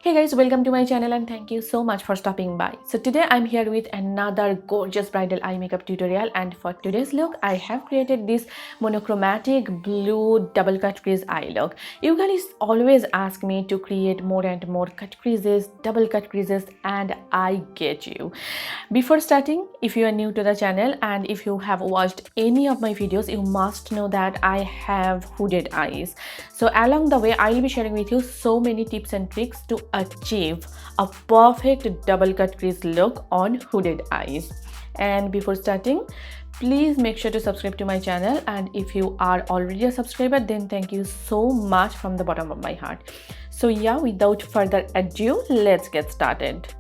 Hey guys, welcome to my channel and thank you so much for stopping by. So today I'm here with another gorgeous bridal eye makeup tutorial, and for today's look I have created this monochromatic blue double cut crease eye look. You guys always ask me to create more and more cut creases, double cut creases, and I get you. Before starting, if you are new to the channel and if you have watched any of my videos, you must know that I have hooded eyes. So along the way I will be sharing with you so many tips and tricks to achieve a perfect double cut crease look on hooded eyes. And before starting, please make sure to subscribe to my channel, and if you are already a subscriber, then thank you so much from the bottom of my heart. So yeah, without further ado, let's get started.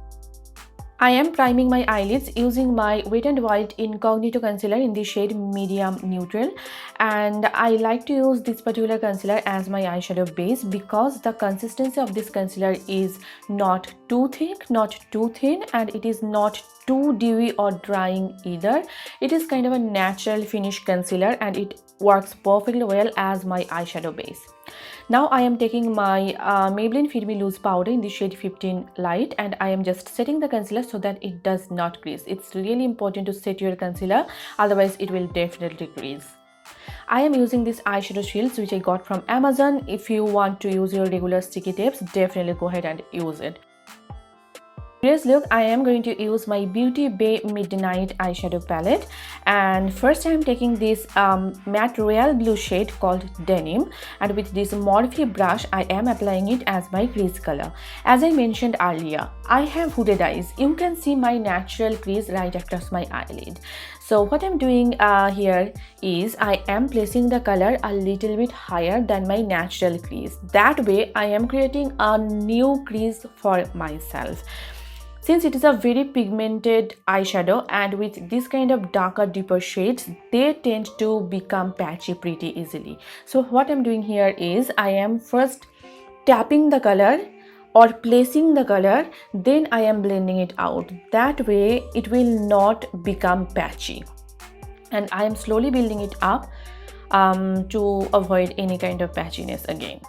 I am priming my eyelids using my Wet n Wild Incognito concealer in the shade Medium Neutral, and I like to use this particular concealer as my eyeshadow base because the consistency of this concealer is not too thick, not too thin, and it is not too dewy or drying either. It is kind of a natural finish concealer and it works perfectly well as my eyeshadow base. Now I am taking my Maybelline Fit Me Loose powder in the shade 15 Light, and I am just setting the concealer so that it does not crease. It's really important to set your concealer, otherwise it will definitely crease. I am using these eyeshadow shields which I got from Amazon. If you want to use your regular sticky tapes, definitely go ahead and use it. For today's look, I am going to use my Beauty Bay Midnight eyeshadow palette, and first I am taking this matte royal blue shade called Denim, and with this Morphe brush I am applying it as my crease color. As I mentioned earlier, I have hooded eyes. You can see my natural crease right across my eyelid. So what I'm doing here is I am placing the color a little bit higher than my natural crease. That way I am creating a new crease for myself. Since it is a very pigmented eyeshadow, and with this kind of darker, deeper shades, they tend to become patchy pretty easily. So what I'm doing here is I am first tapping the color or placing the color, then I am blending it out. That way it will not become patchy. And I am slowly building it up to avoid any kind of patchiness again.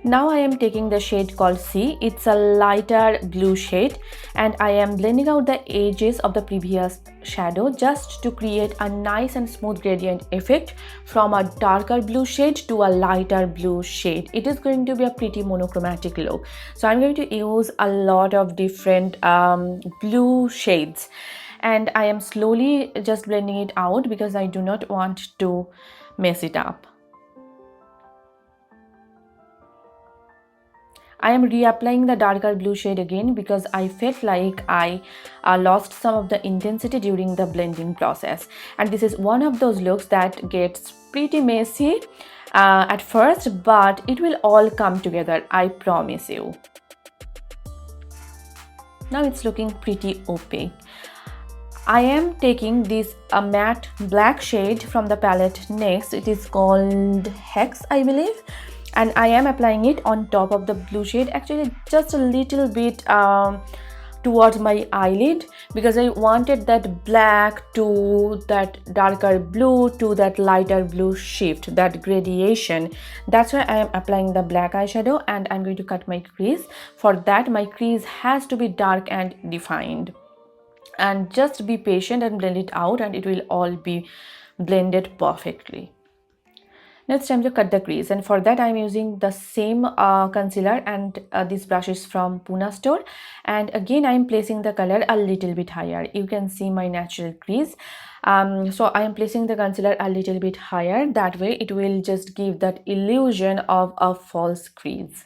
Now I am taking the shade called C. It's a lighter blue shade, and I am blending out the edges of the previous shadow just to create a nice and smooth gradient effect from a darker blue shade to a lighter blue shade. It is going to be a pretty monochromatic look. So I'm going to use a lot of different blue shades, and I am slowly just blending it out because I do not want to mess it up. I am reapplying the darker blue shade again because I felt like I lost some of the intensity during the blending process. And this is one of those looks that gets pretty messy at first, but it will all come together, I promise you. Now it's looking pretty opaque. I am taking this matte black shade from the palette next. It is called Hex, I believe. And I am applying it on top of the blue shade, actually just a little bit towards my eyelid, because I wanted that black to that darker blue to that lighter blue shift, that gradation. That's why I am applying the black eyeshadow, and I'm going to cut my crease. For that, my crease has to be dark and defined. And just be patient and blend it out, and it will all be blended perfectly. Now it's time to cut the crease, and for that I'm using the same concealer, and this brush is from Puna store, and again I'm placing the color a little bit higher. You can see my natural crease, so I am placing the concealer a little bit higher. That way it will just give that illusion of a false crease.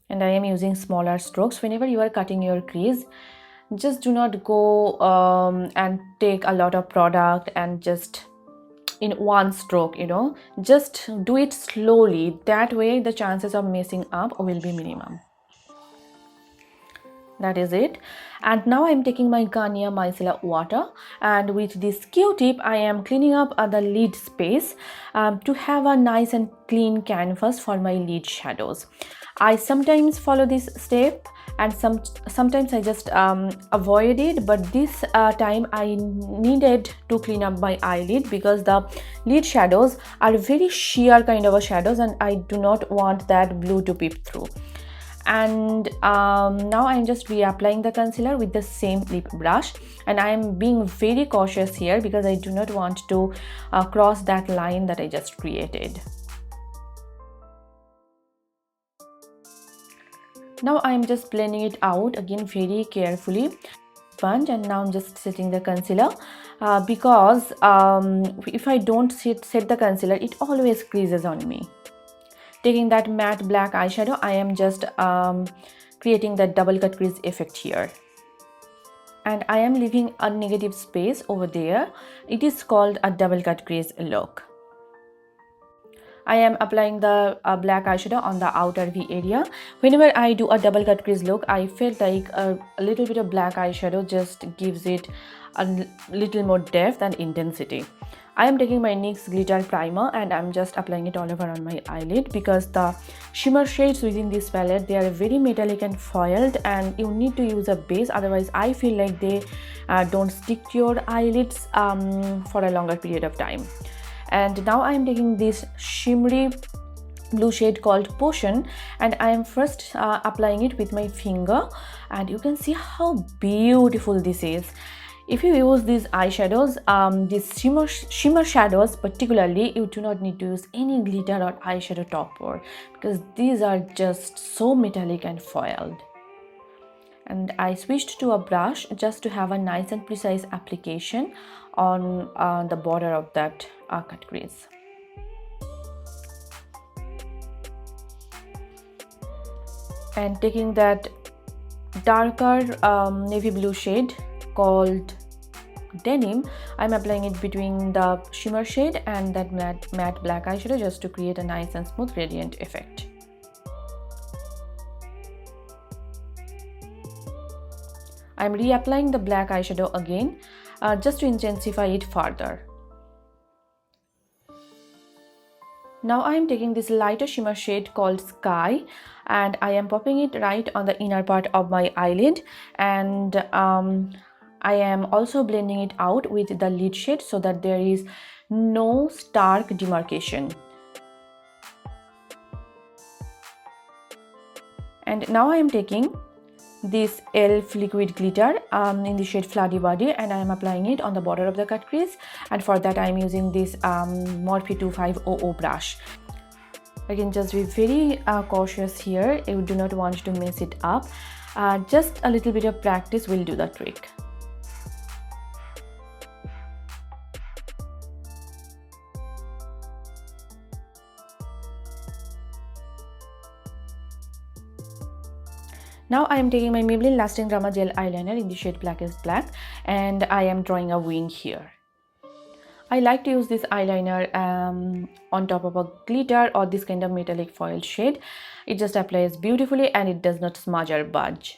And I am using smaller strokes. Whenever you are cutting your crease, just do not go and take a lot of product and just in one stroke, just do it slowly. That way the chances of messing up will be minimum. That is it. And now I'm taking my Garnier Micellar water, and with this Q-tip I am cleaning up the lid space to have a nice and clean canvas for my lid shadows. I sometimes follow this step and sometimes I just avoid it, but this time I needed to clean up my eyelid because the lid shadows are very sheer kind of a shadows and I do not want that blue to peep through. And now I'm just reapplying the concealer with the same lip brush, and I'm being very cautious here because I do not want to cross that line that I just created. Now I'm just blending it out again very carefully sponge, and now I'm just setting the concealer because if I don't set the concealer, it always creases on me. Taking that matte black eyeshadow, I am just creating that double cut crease effect here. And I am leaving a negative space over there. It is called a double cut crease look. I am applying the black eyeshadow on the outer V area. Whenever I do a double cut crease look, I feel like a little bit of black eyeshadow just gives it a little more depth and intensity. I am taking my NYX glitter primer and I'm just applying it all over on my eyelid because the shimmer shades within this palette, they are very metallic and foiled and you need to use a base, otherwise I feel like they don't stick to your eyelids for a longer period of time. And now I am taking this shimmery blue shade called Potion and I am first applying it with my finger, and you can see how beautiful this is. If you use these eyeshadows, these shimmer shadows particularly, you do not need to use any glitter or eyeshadow topper because these are just so metallic and foiled. And I switched to a brush just to have a nice and precise application on the border of that cut crease. And taking that darker navy blue shade called Denim, I'm applying it between the shimmer shade and that matte black eyeshadow just to create a nice and smooth gradient effect. I'm reapplying the black eyeshadow again just to intensify it further. Now I am taking this lighter shimmer shade called Sky and I am popping it right on the inner part of my eyelid, and I am also blending it out with the lid shade so that there is no stark demarcation. And now I am taking this e.l.f. liquid glitter in the shade Flirty Body and I am applying it on the border of the cut crease, and for that I am using this Morphe 2500 brush. Again, just be very cautious here. You do not want to mess it up. Just a little bit of practice will do the trick. Now I am taking my Maybelline Lasting Drama Gel Eyeliner in the shade Blackest Black and I am drawing a wing here. I like to use this eyeliner on top of a glitter or this kind of metallic foil shade. It just applies beautifully and it does not smudge or budge.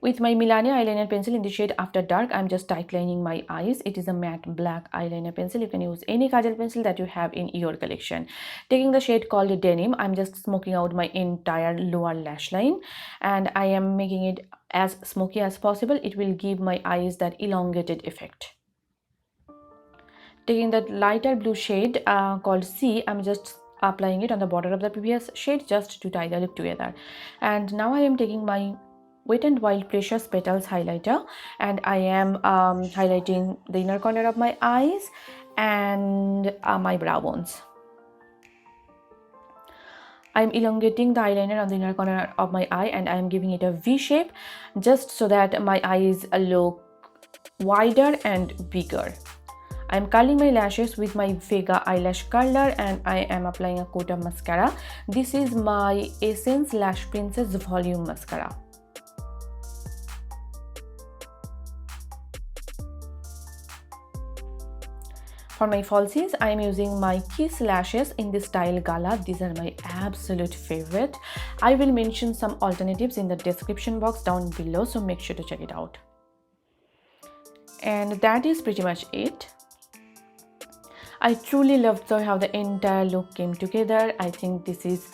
With my Milani eyeliner pencil in the shade After Dark, I'm just tightlining my eyes. It is a matte black eyeliner pencil. You can use any kajal pencil that you have in your collection. Taking the shade called Denim, I'm just smoking out my entire lower lash line and I am making it as smoky as possible. It will give my eyes that elongated effect. Taking that lighter blue shade called Sea, I'm just applying it on the border of the previous shade just to tie the look together. And now I am taking my Wet n Wild Precious Petals highlighter and I am highlighting the inner corner of my eyes and my brow bones. I am elongating the eyeliner on the inner corner of my eye and I am giving it a V shape just so that my eyes look wider and bigger. I am curling my lashes with my Vega eyelash curler and I am applying a coat of mascara. This is my Essence Lash Princess Volume Mascara. For my falsies, I am using my Kiss lashes in the style Gala. These are my absolute favorite. I will mention some alternatives in the description box down below, so make sure to check it out. And that is pretty much it. I truly loved how the entire look came together. I think this is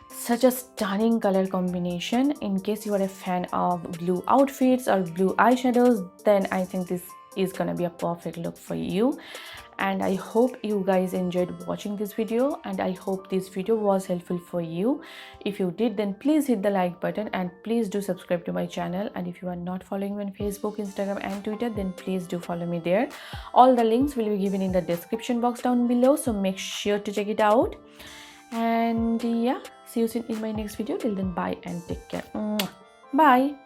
such a stunning color combination. In case you are a fan of blue outfits or blue eyeshadows, then I think this is gonna be a perfect look for you. And I hope you guys enjoyed watching this video, and I hope this video was helpful for you. If you did, then please hit the like button and please do subscribe to my channel. And if you are not following me on Facebook, Instagram and Twitter, then please do follow me there. All the links will be given in the description box down below, so make sure to check it out. And yeah, see you soon in my next video. Till then, bye and take care. Bye.